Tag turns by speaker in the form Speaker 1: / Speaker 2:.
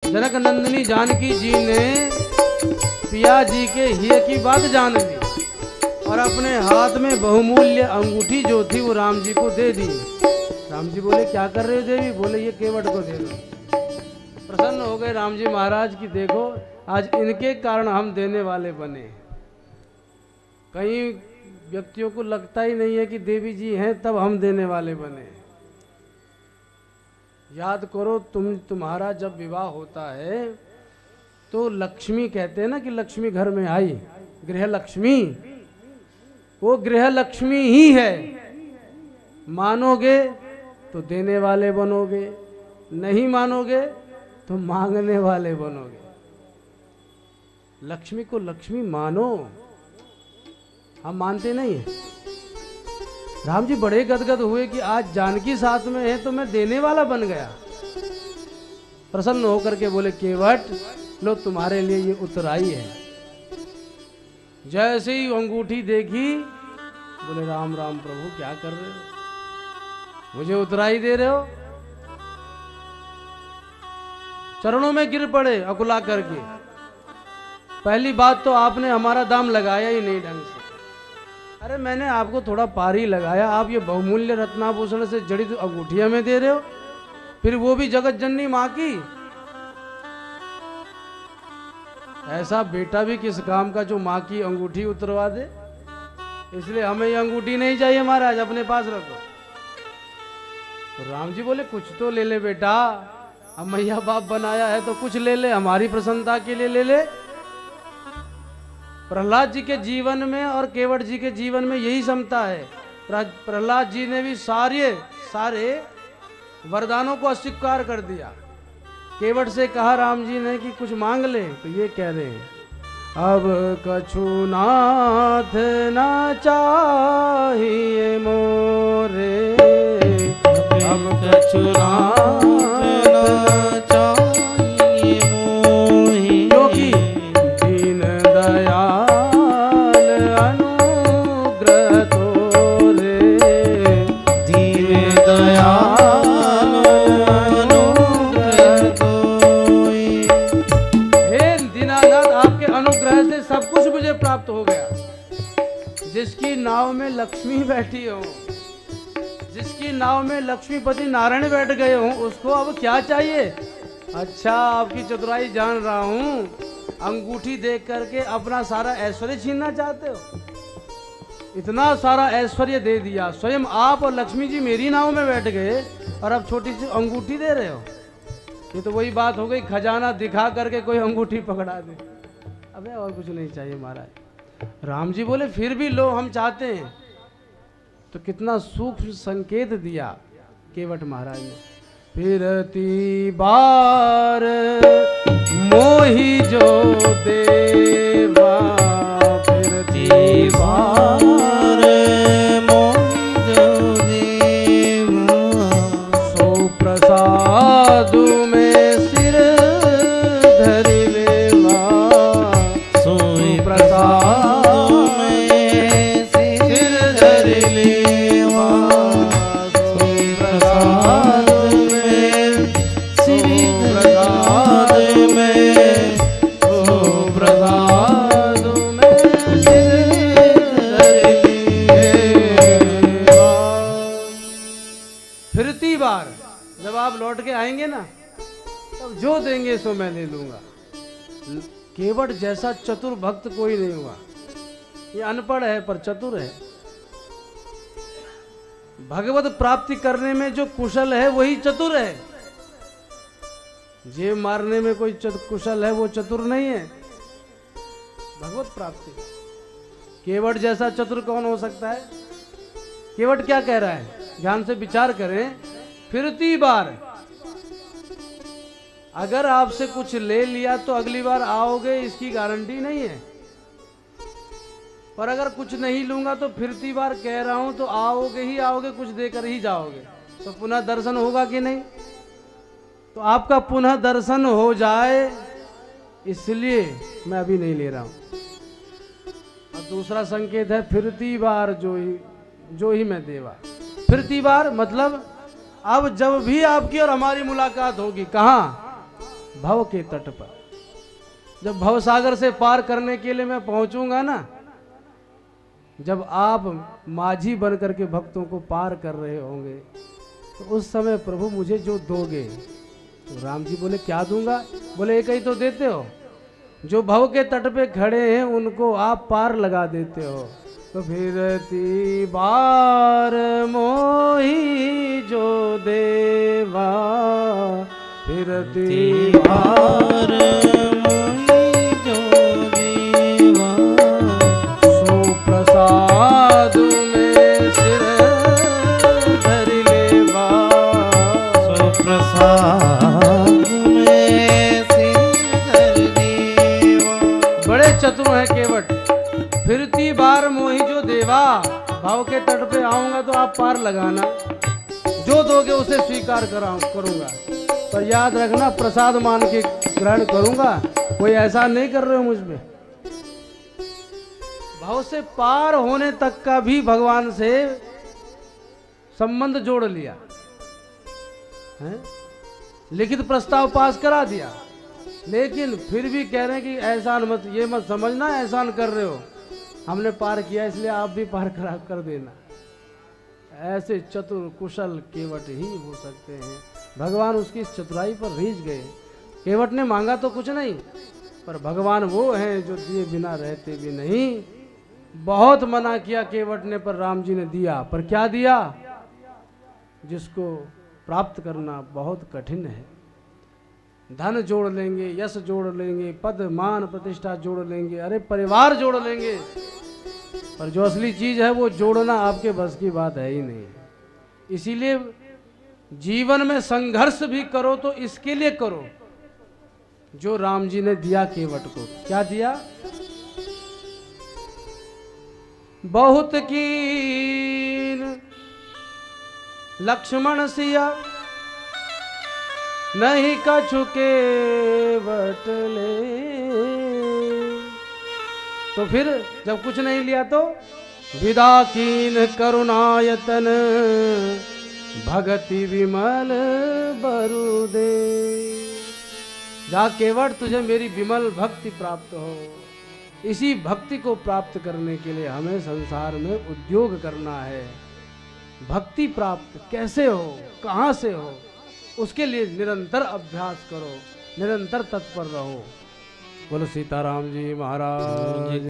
Speaker 1: जनक नंदिनी जानकी जी ने पिया जी के हिय की बात जान ली और अपने हाथ में बहुमूल्य अंगूठी जो थी वो राम जी को दे दी। राम जी बोले क्या कर रहे हो देवी? बोले ये केवट को दे दो। प्रसन्न हो गए राम जी महाराज की, देखो आज इनके कारण हम देने वाले बने। कई व्यक्तियों को लगता ही नहीं है कि देवी जी हैं तब हम देने वाले बने। याद करो तुम्हारा जब विवाह होता है तो लक्ष्मी कहते हैं ना कि लक्ष्मी घर में आई, गृह लक्ष्मी, वो गृह लक्ष्मी ही है। मानोगे तो देने वाले बनोगे, नहीं मानोगे तो मांगने वाले बनोगे। लक्ष्मी को लक्ष्मी मानो, हम मानते नहीं है। राम जी बड़े गदगद हुए कि आज जानकी साथ में है तो मैं देने वाला बन गया। प्रसन्न होकर के बोले केवट लो तुम्हारे लिए ये उतराई है। जैसे ही अंगूठी देखी बोले राम राम प्रभु क्या कर रहे हो, मुझे उतराई दे रहे हो? चरणों में गिर पड़े अकुला करके। पहली बात तो आपने हमारा दाम लगाया ही नहीं ढंग से। अरे मैंने आपको थोड़ा पार ही लगाया, आप ये बहुमूल्य रत्नाभूषण से जड़ित अंगूठियां में दे रहे हो, फिर वो भी जगत जननी मां की। ऐसा बेटा भी किस काम का जो मां की अंगूठी उतरवा दे। इसलिए हमें ये अंगूठी नहीं चाहिए महाराज, अपने पास रखो। तो राम जी बोले कुछ तो ले ले बेटा, अब मैया बाप बनाया है तो कुछ ले ले, हमारी प्रसन्नता के लिए ले ले। प्रहलाद जी के जीवन में और केवट जी के जीवन में यही समता है। प्रहलाद जी ने भी सारे वरदानों को अस्वीकार कर दिया। केवट से कहा राम जी ने कि कुछ मांग ले, तो ये कह रहे हैं अब कछु नाथ ना चाहिए मोरे, अब कछु नाथ ना चाहिए मोहे, क्योंकि दीन दयाल अनुग्रह तोरे, दीन दयाल अनुग्रह तोरे। हे दीनानाथ आपके अनुग्रह से सब कुछ मुझे प्राप्त हो गया। जिसकी नाव में लक्ष्मी बैठी हो, जिसकी नाव में लक्ष्मीपति नारायण बैठ गए हों, उसको अब क्या चाहिए? अच्छा आपकी चतुराई जान रहा हूं, अंगूठी देख करके अपना सारा ऐश्वर्य छीनना चाहते हो। इतना सारा ऐश्वर्य दे दिया, स्वयं आप और लक्ष्मी जी मेरी नाव में बैठ गए और अब छोटी सी अंगूठी दे रहे हो। ये तो वही बात हो गई, खजाना दिखा करके कोई अंगूठी पकड़ा दे। अबे और कुछ नहीं चाहिए महाराज। राम जी बोले फिर भी लो, हम चाहते हैं। तो कितना सूक्ष्म संकेत दिया केवट महाराज ने। फिरती बार मोही जो देवा, फिरती बार मोही जो देवा, सो प्रसाद में सिर धरि लेवा, सो प्रसाद में सिर धरि लेवा, सो प्रसाद में सिर प्रसाद में, सो प्रसाद में सिर धरि लेवा। फिरती बार जब आप लौट के आएंगे ना, तब जो देंगे सो मैं ले लूंगा। केवट जैसा चतुर भक्त कोई नहीं हुआ। ये अनपढ़ है पर चतुर है। भगवत प्राप्ति करने में जो कुशल है वही चतुर है। जेब मारने में कोई कुशल है वो चतुर नहीं है। भगवत प्राप्ति, केवट जैसा चतुर कौन हो सकता है? केवट क्या कह रहा है, ध्यान से विचार करें। फिरती बार, अगर आपसे कुछ ले लिया तो अगली बार आओगे इसकी गारंटी नहीं है। पर अगर कुछ नहीं लूंगा तो फिरती बार कह रहा हूं तो आओगे ही आओगे, कुछ देकर ही जाओगे। तो पुनः दर्शन होगा कि नहीं? तो आपका पुनः दर्शन हो जाए इसलिए मैं अभी नहीं ले रहा हूं। और दूसरा संकेत है फिरती बार जो ही मैं देवा। फिरती बार मतलब अब जब भी आपकी और हमारी मुलाकात होगी, कहां? भव के तट पर। जब भव सागर से पार करने के लिए मैं पहुंचूंगा ना, जब आप माझी बन करके भक्तों को पार कर रहे होंगे, तो उस समय प्रभु मुझे जो दोगे। तो राम जी बोले क्या दूंगा? बोले एक ही तो देते हो, जो भव के तट पे खड़े हैं उनको आप पार लगा देते हो। तो फिरती बार मोही जो देवा, फिरती बार मोही जो देवा, सुप्रसाद में सिर धर लेवा, सुप्रसाद में सिर धर लेवा। बड़े चतुर है केवट। फिरती बार मोही जो देवा, भाव के तट पे आऊंगा तो आप पार लगाना, जो दोगे उसे स्वीकार करूंगा, पर याद रखना प्रसाद मान के ग्रहण करूंगा, कोई ऐसा नहीं कर रहे हो मुझ पे। भाव से पार होने तक का भी भगवान से संबंध जोड़ लिया है, लिखित प्रस्ताव पास करा दिया, लेकिन फिर भी कह रहे हैं कि एहसान मत, ये मत समझना एहसान कर रहे हो, हमने पार किया इसलिए आप भी पार कर देना। ऐसे चतुर कुशल केवट ही हो सकते हैं। भगवान उसकी इस चतुराई पर रीझ गए। केवट ने मांगा तो कुछ नहीं, पर भगवान वो हैं जो दिए बिना रहते भी नहीं। बहुत मना किया केवट ने, पर राम जी ने दिया। पर क्या दिया? जिसको प्राप्त करना बहुत कठिन है। धन जोड़ लेंगे, यश जोड़ लेंगे, पद मान प्रतिष्ठा जोड़ लेंगे, अरे परिवार जोड़ लेंगे, पर जो असली चीज है वो जोड़ना आपके बस की बात है ही नहीं। इसीलिए जीवन में संघर्ष भी करो तो इसके लिए करो जो राम जी ने दिया केवट को। क्या दिया? बहुत कीन लक्ष्मण सिया, नहीं कछु केवट ले। तो फिर जब कुछ नहीं लिया तो विदा कीन करुणायतन, भगति विमल बरु दे। जा केवट तुझे मेरी विमल भक्ति प्राप्त हो। इसी भक्ति को प्राप्त करने के लिए हमें संसार में उद्योग करना है। भक्ति प्राप्त कैसे हो, कहाँ से हो, उसके लिए निरंतर अभ्यास करो, निरंतर तत्पर रहो। बोलो सीताराम जी महाराज।